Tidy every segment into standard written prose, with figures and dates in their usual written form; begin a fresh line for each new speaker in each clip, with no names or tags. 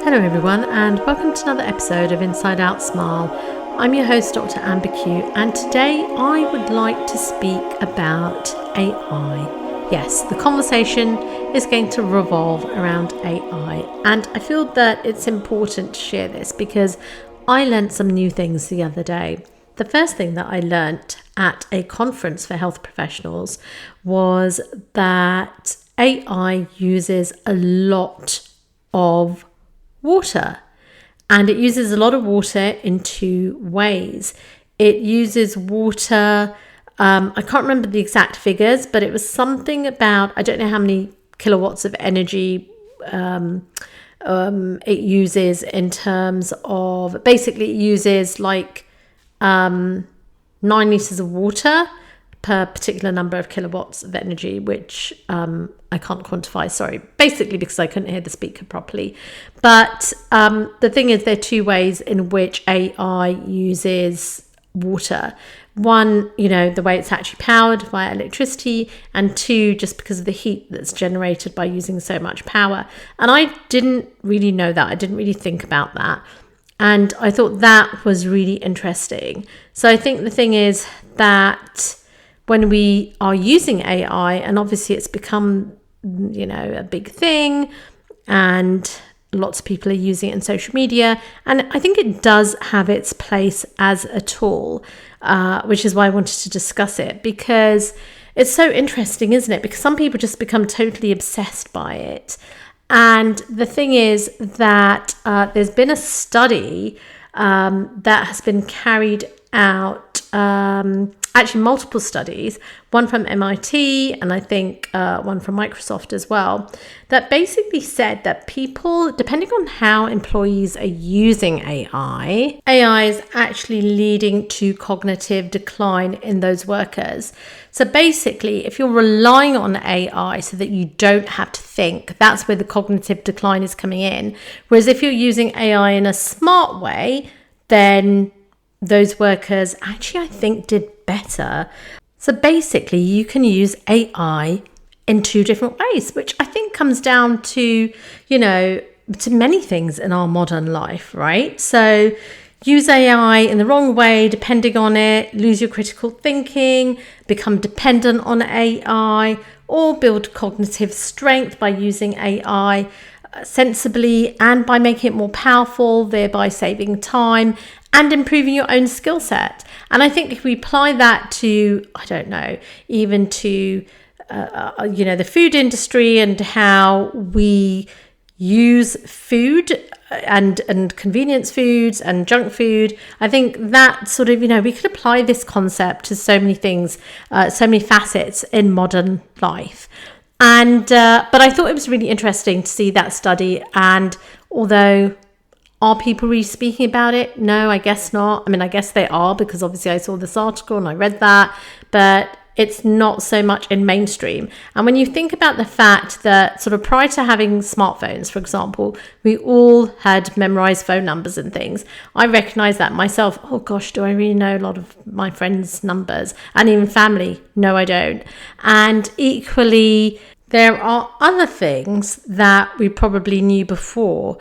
Hello everyone, and welcome to another episode of Inside Out Smile. I'm your host, Dr. Amber Q, and today I would like to speak about AI. Yes, the conversation is going to revolve around AI, and I feel that it's important to share this because I learned some new things the other day. The first thing that I learnt at a conference for health professionals was that AI uses a lot of water, and it uses a lot of water in two ways. It uses water, I can't remember the exact figures, but it was something about, I don't know how many kilowatts of energy it uses in terms of, basically it uses like 9 litres of water per particular number of kilowatts of energy, which I can't quantify, sorry, basically because I couldn't hear the speaker properly. But the thing is, there are two ways in which AI uses water. One, the way it's actually powered via electricity, and two, just because of the heat that's generated by using so much power. And I didn't really know that. I didn't really think about that. And I thought that was really interesting. So I think the thing is that when we are using AI, and obviously it's become, a big thing, and lots of people are using it in social media, and I think it does have its place as a tool, which is why I wanted to discuss it, because it's so interesting, isn't it? Because some people just become totally obsessed by it. And the thing is that there's been a study that has been carried out, actually multiple studies, one from MIT and I think one from Microsoft as well, that basically said that people, depending on how employees are using AI is actually leading to cognitive decline in those workers. So basically, if you're relying on AI so that you don't have to think, that's where the cognitive decline is coming in. Whereas if you're using AI in a smart way, then those workers actually, I think, did better. So basically, you can use AI in two different ways, which I think comes down to, to many things in our modern life, right? So use AI in the wrong way, depending on it, lose your critical thinking, become dependent on AI, or build cognitive strength by using AI sensibly and by making it more powerful, thereby saving time and improving your own skill set. And I think if we apply that to, even to, the food industry and how we use food and convenience foods and junk food, I think that sort of, we could apply this concept to so many things, so many facets in modern life. And but I thought it was really interesting to see that study. And although, are people really speaking about it? No, I guess not. I mean, I guess they are, because obviously I saw this article and I read that, but it's not so much in mainstream. And when you think about the fact that sort of prior to having smartphones, for example, we all had memorized phone numbers and things. I recognize that myself. Oh gosh, do I really know a lot of my friends' numbers? And even family? No, I don't. And equally, there are other things that we probably knew before,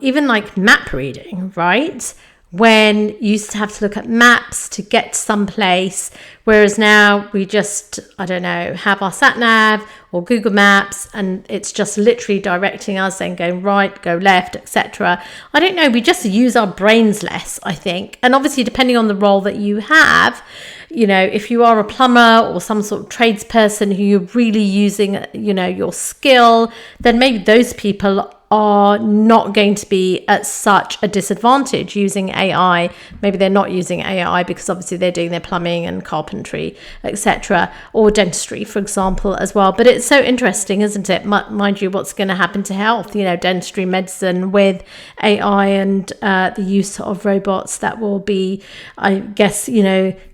even like map reading, right? When you used to have to look at maps to get someplace, whereas now we just, have our sat nav or Google Maps, and it's just literally directing us and going right, go left, etc. I don't know, we just use our brains less, I think. And obviously, depending on the role that you have, if you are a plumber or some sort of tradesperson who you're really using, your skill, then maybe those people are not going to be at such a disadvantage using AI. Maybe they're not using AI because obviously they're doing their plumbing and carpentry, etc., or dentistry, for example, as well. But it's so interesting, isn't it? Mind you, what's going to happen to health, dentistry, medicine with AI and the use of robots that will be, I guess,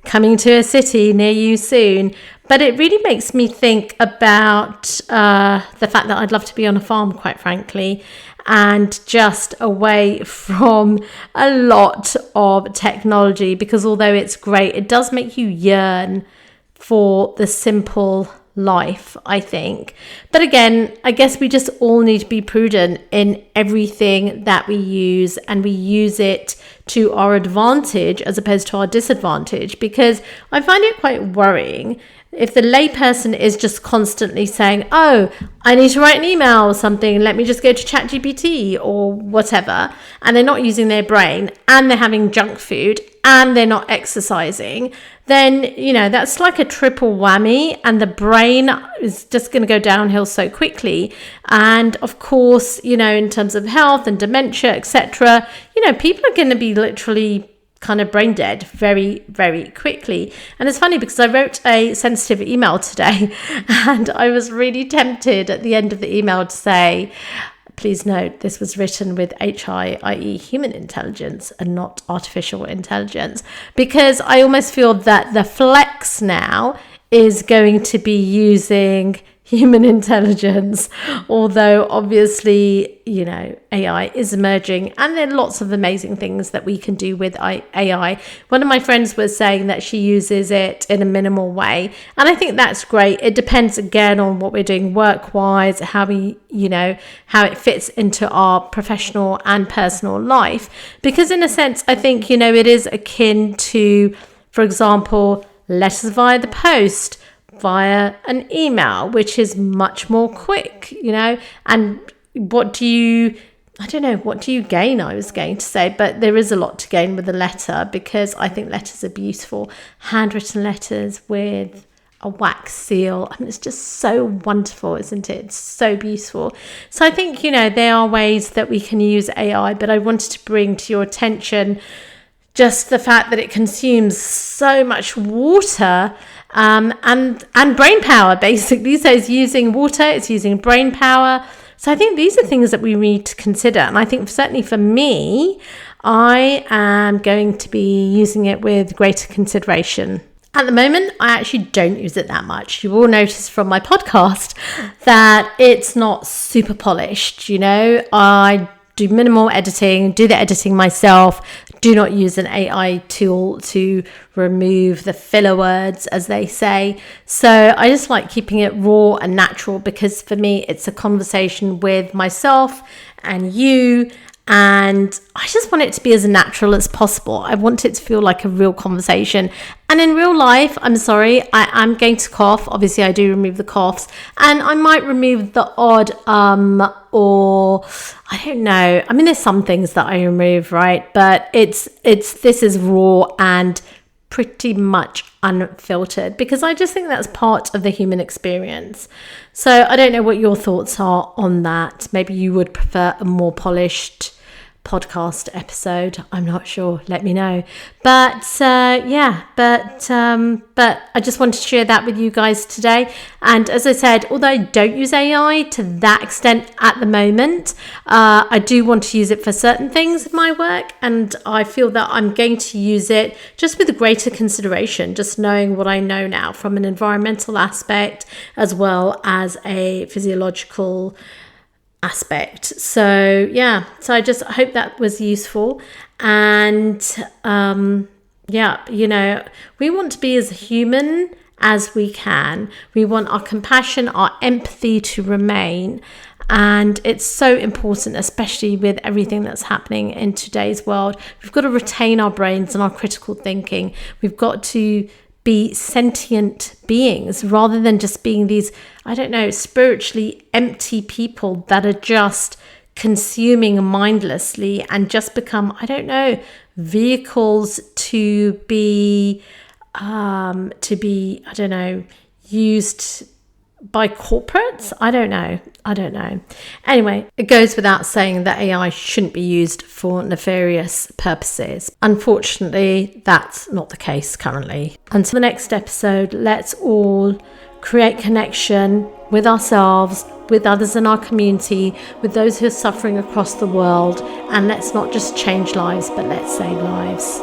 coming to a city near you soon. But it really makes me think about the fact that I'd love to be on a farm, quite frankly, and just away from a lot of technology, because although it's great, it does make you yearn for the simple life, I think. But again, I guess we just all need to be prudent in everything that we use, and we use it to our advantage as opposed to our disadvantage, because I find it quite worrying if the layperson is just constantly saying, oh, I need to write an email or something, let me just go to ChatGPT or whatever, and they're not using their brain, and they're having junk food, and they're not exercising, then, that's like a triple whammy, and the brain is just going to go downhill so quickly. And of course, in terms of health and dementia, etc., people are going to be literally kind of brain dead very, very quickly. And it's funny because I wrote a sensitive email today, and I was really tempted at the end of the email to say, please note, this was written with HI, i.e. human intelligence, and not artificial intelligence, because I almost feel that the flex now is going to be using human intelligence, although obviously, AI is emerging, and there are lots of amazing things that we can do with AI. One of my friends was saying that she uses it in a minimal way, and I think that's great. It depends again on what we're doing work-wise, how how it fits into our professional and personal life, because in a sense, I think, it is akin to, for example, letters via the post, via an email, which is much more quick, and what do you gain, I was going to say, but there is a lot to gain with a letter, because I think letters are beautiful. Handwritten letters with a wax seal, it's just so wonderful, isn't it? It's so beautiful. So I think, there are ways that we can use AI, but I wanted to bring to your attention just the fact that it consumes so much water, and brain power, basically. So it's using water, it's using brain power. So I think these are things that we need to consider. And I think certainly for me, I am going to be using it with greater consideration. At the moment, I actually don't use it that much. You will notice from my podcast that it's not super polished. I do minimal editing, do the editing myself, do not use an AI tool to remove the filler words, as they say. So I just like keeping it raw and natural, because for me, it's a conversation with myself and you. And I just want it to be as natural as possible. I want it to feel like a real conversation. And in real life, I'm sorry, I'm going to cough. Obviously, I do remove the coughs. And I might remove the odd or I don't know. There's some things that I remove, right? But this is raw and pretty much unfiltered, because I just think that's part of the human experience. So I don't know what your thoughts are on that. Maybe you would prefer a more polished podcast episode. I'm not sure. Let me know. But but I just wanted to share that with you guys today. And as I said, although I don't use AI to that extent at the moment, I do want to use it for certain things in my work, and I feel that I'm going to use it just with a greater consideration, just knowing what I know now from an environmental aspect as well as a physiological aspect. So I just hope that was useful. And we want to be as human as we can. We want our compassion, our empathy to remain. And it's so important, especially with everything that's happening in today's world. We've got to retain our brains and our critical thinking. We've got to be sentient beings rather than just being these, spiritually empty people that are just consuming mindlessly and just become, vehicles to be used by corporates. I don't know. Anyway, it goes without saying that AI shouldn't be used for nefarious purposes. Unfortunately, that's not the case currently. Until the next episode, let's all create connection with ourselves, with others in our community, with those who are suffering across the world, and let's not just change lives, but let's save lives.